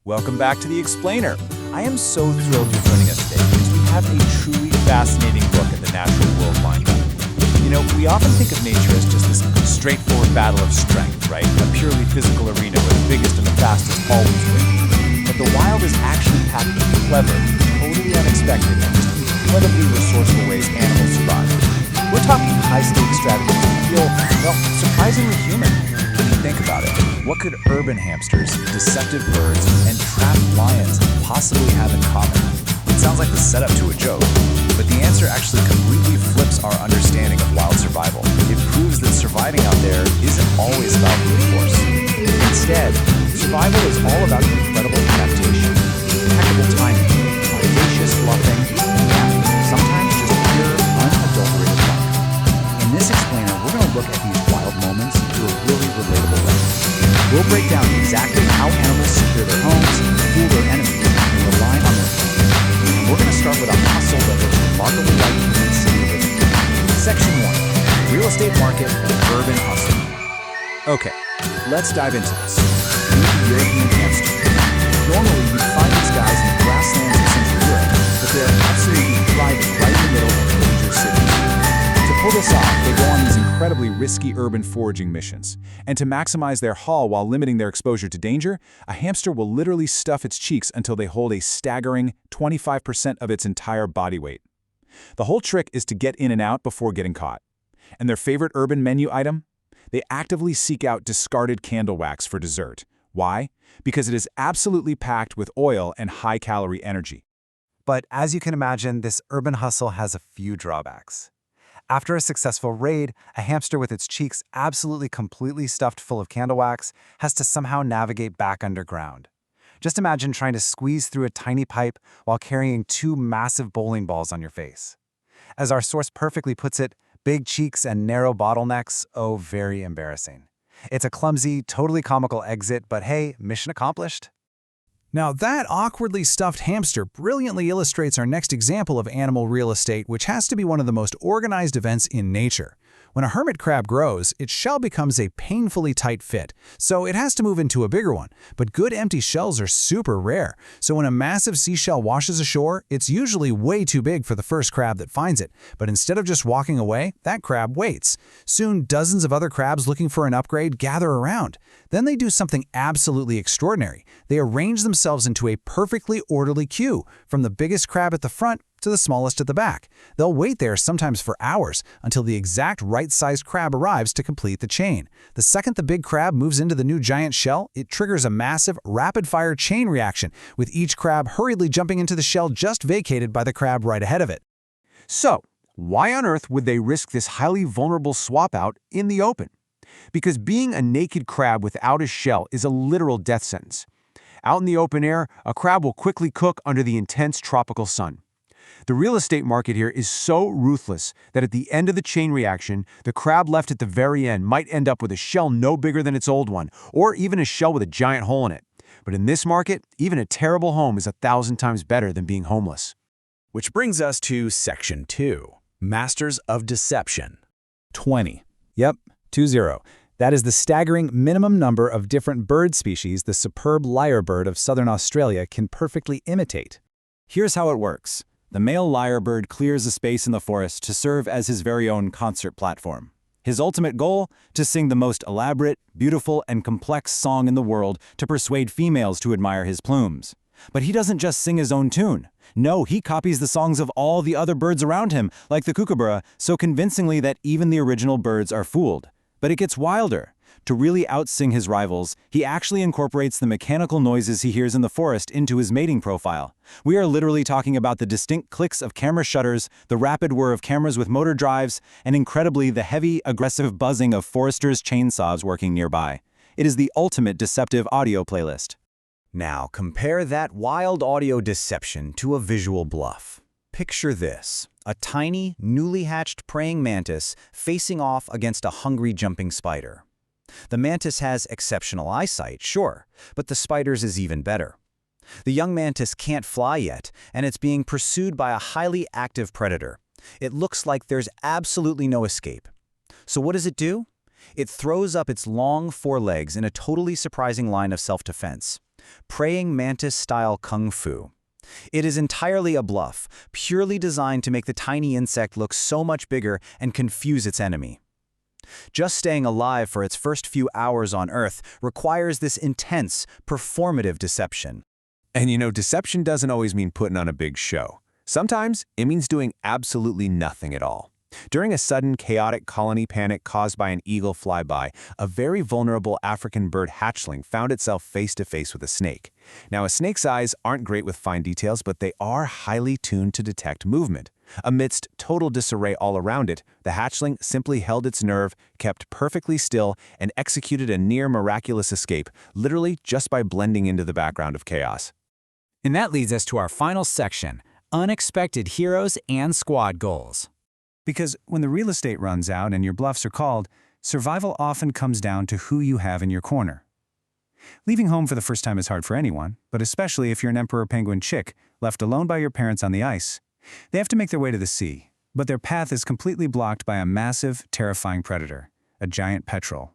Welcome back to The Explainer. I am so thrilled you're joining us today because we have a truly fascinating look at the natural world lined up. We often think of nature as just this straightforward battle of strength, right? A purely physical arena where the biggest and the fastest always win. But the wild is actually packed with clever, totally unexpected, and just incredibly resourceful ways animals survive. We're talking high-stakes strategies that feel, surprisingly human. When you think about it, what could urban hamsters, deceptive birds, and trapped lions possibly have in common? It sounds like the setup to a joke, but the answer actually completely flips our understanding of wild survival. It proves that surviving out there isn't always about brute force. Instead, survival is all about incredible adaptation, impeccable timing, audacious bluffing, and sometimes just pure, unadulterated luck. In this explainer, we're going to look at these wild moments through a really relatable lens. We'll break down exactly how animals secure their homes, fool their enemies, and rely on their food. And we're going to start with a hustle that looks remarkably like human city living. Section 1. Real estate market and urban hustle. Okay, let's dive into this. Meet the European hamster. Normally, you'd find these guys in the grasslands of Central Europe, but they're absolutely thriving right in the middle of major cities. To pull this off, they go on these incredibly risky urban foraging missions. And to maximize their haul while limiting their exposure to danger, a hamster will literally stuff its cheeks until they hold a staggering 25% of its entire body weight. The whole trick is to get in and out before getting caught. And their favorite urban menu item? They actively seek out discarded candle wax for dessert. Why? Because it is absolutely packed with oil and high-calorie energy. But as you can imagine, this urban hustle has a few drawbacks. After a successful raid, a hamster with its cheeks absolutely completely stuffed full of candle wax has to somehow navigate back underground. Just imagine trying to squeeze through a tiny pipe while carrying 2 massive bowling balls on your face. As our source perfectly puts it, big cheeks and narrow bottlenecks, oh, very embarrassing. It's a clumsy, totally comical exit, but hey, mission accomplished. Now that awkwardly stuffed hamster brilliantly illustrates our next example of animal real estate, which has to be one of the most organized events in nature. When a hermit crab grows, its shell becomes a painfully tight fit, so it has to move into a bigger one. But good empty shells are super rare, so when a massive seashell washes ashore, it's usually way too big for the first crab that finds it. But instead of just walking away, that crab waits. Soon, dozens of other crabs looking for an upgrade gather around. Then they do something absolutely extraordinary. They arrange themselves into a perfectly orderly queue, from the biggest crab at the front to the smallest at the back. They'll wait there sometimes for hours until the exact right-sized crab arrives to complete the chain. The second the big crab moves into the new giant shell, it triggers a massive, rapid-fire chain reaction, with each crab hurriedly jumping into the shell just vacated by the crab right ahead of it. So, why on earth would they risk this highly vulnerable swap-out in the open? Because being a naked crab without a shell is a literal death sentence. Out in the open air, a crab will quickly cook under the intense tropical sun. The real estate market here is so ruthless that at the end of the chain reaction, the crab left at the very end might end up with a shell no bigger than its old one, or even a shell with a giant hole in it. But in this market, even a terrible home is 1,000 times better than being homeless. Which brings us to Section 2, Masters of Deception. 20. Yep, 20. That is the staggering minimum number of different bird species the superb lyrebird of southern Australia can perfectly imitate. Here's how it works. The male lyrebird clears a space in the forest to serve as his very own concert platform. His ultimate goal? To sing the most elaborate, beautiful, and complex song in the world to persuade females to admire his plumes. But he doesn't just sing his own tune. No, he copies the songs of all the other birds around him, like the kookaburra, so convincingly that even the original birds are fooled. But it gets wilder. To really outsing his rivals, he actually incorporates the mechanical noises he hears in the forest into his mating profile. We are literally talking about the distinct clicks of camera shutters, the rapid whir of cameras with motor drives, and incredibly the heavy, aggressive buzzing of foresters' chainsaws working nearby. It is the ultimate deceptive audio playlist. Now compare that wild audio deception to a visual bluff. Picture this: a tiny, newly hatched praying mantis facing off against a hungry jumping spider. The mantis has exceptional eyesight, sure, but the spider's is even better. The young mantis can't fly yet, and it's being pursued by a highly active predator. It looks like there's absolutely no escape. So what does it do? It throws up its long forelegs in a totally surprising line of self-defense. praying mantis-style kung fu. It is entirely a bluff, purely designed to make the tiny insect look so much bigger and confuse its enemy. Just staying alive for its first few hours on Earth requires this intense, performative deception. And deception doesn't always mean putting on a big show. Sometimes it means doing absolutely nothing at all. During a sudden, chaotic colony panic caused by an eagle flyby, a very vulnerable African bird hatchling found itself face-to-face with a snake. Now, a snake's eyes aren't great with fine details, but they are highly tuned to detect movement. Amidst total disarray all around it, the hatchling simply held its nerve, kept perfectly still, and executed a near-miraculous escape, literally just by blending into the background of chaos. And that leads us to our final section, unexpected heroes and squad goals. Because when the real estate runs out and your bluffs are called, survival often comes down to who you have in your corner. Leaving home for the first time is hard for anyone, but especially if you're an emperor penguin chick left alone by your parents on the ice. They have to make their way to the sea, but their path is completely blocked by a massive, terrifying predator, a giant petrel.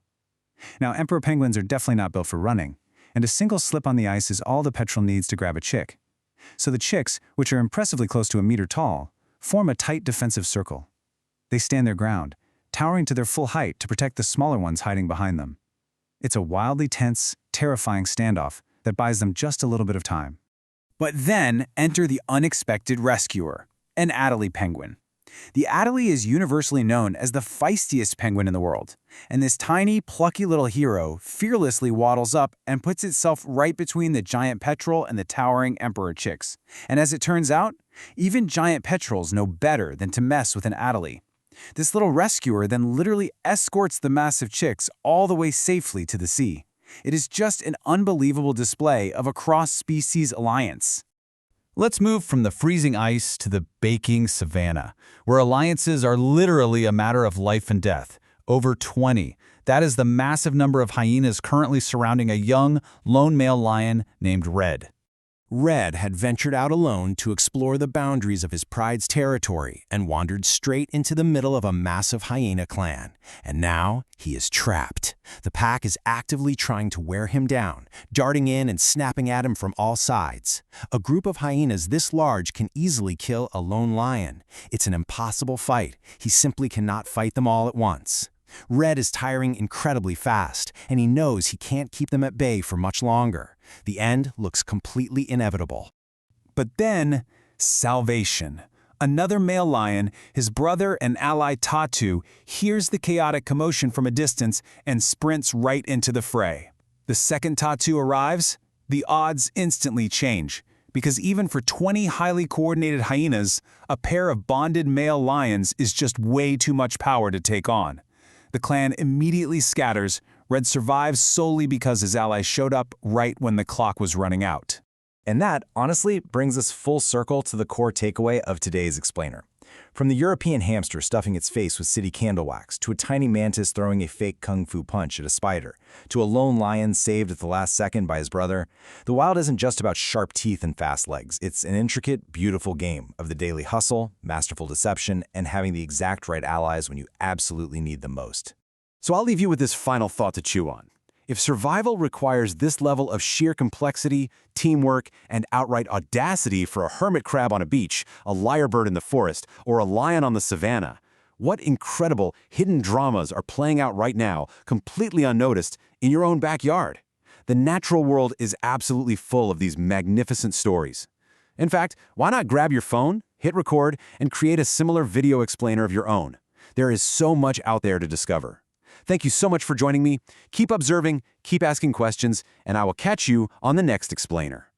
Now, emperor penguins are definitely not built for running, and a single slip on the ice is all the petrel needs to grab a chick. So the chicks, which are impressively close to a meter tall, form a tight defensive circle. They stand their ground, towering to their full height to protect the smaller ones hiding behind them. It's a wildly tense, terrifying standoff that buys them just a little bit of time. But then enter the unexpected rescuer, an Adelie penguin. The Adelie is universally known as the feistiest penguin in the world, and this tiny, plucky little hero fearlessly waddles up and puts itself right between the giant petrel and the towering emperor chicks. And as it turns out, even giant petrels know better than to mess with an Adelie. This little rescuer then literally escorts the massive chicks all the way safely to the sea. It is just an unbelievable display of a cross-species alliance. Let's move from the freezing ice to the baking savanna, where alliances are literally a matter of life and death. Over 20. That is the massive number of hyenas currently surrounding a young, lone male lion named Red. Red had ventured out alone to explore the boundaries of his pride's territory and wandered straight into the middle of a massive hyena clan. And now he is trapped. The pack is actively trying to wear him down, darting in and snapping at him from all sides. A group of hyenas this large can easily kill a lone lion. It's an impossible fight. He simply cannot fight them all at once. Red is tiring incredibly fast, and he knows he can't keep them at bay for much longer. The end looks completely inevitable. But then, salvation. Another male lion, his brother and ally Tatu, hears the chaotic commotion from a distance and sprints right into the fray. The second Tatu arrives, the odds instantly change, because even for 20 highly coordinated hyenas, a pair of bonded male lions is just way too much power to take on. The clan immediately scatters. Red survives solely because his allies showed up right when the clock was running out. And that, honestly, brings us full circle to the core takeaway of today's explainer. From the European hamster stuffing its face with city candle wax, to a tiny mantis throwing a fake kung fu punch at a spider, to a lone lion saved at the last second by his brother, the wild isn't just about sharp teeth and fast legs. It's an intricate, beautiful game of the daily hustle, masterful deception, and having the exact right allies when you absolutely need them most. So I'll leave you with this final thought to chew on. If survival requires this level of sheer complexity, teamwork, and outright audacity for a hermit crab on a beach, a lyrebird in the forest, or a lion on the savannah, what incredible hidden dramas are playing out right now, completely unnoticed, in your own backyard? The natural world is absolutely full of these magnificent stories. In fact, why not grab your phone, hit record, and create a similar video explainer of your own? There is so much out there to discover. Thank you so much for joining me. Keep observing, keep asking questions, and I will catch you on the next explainer.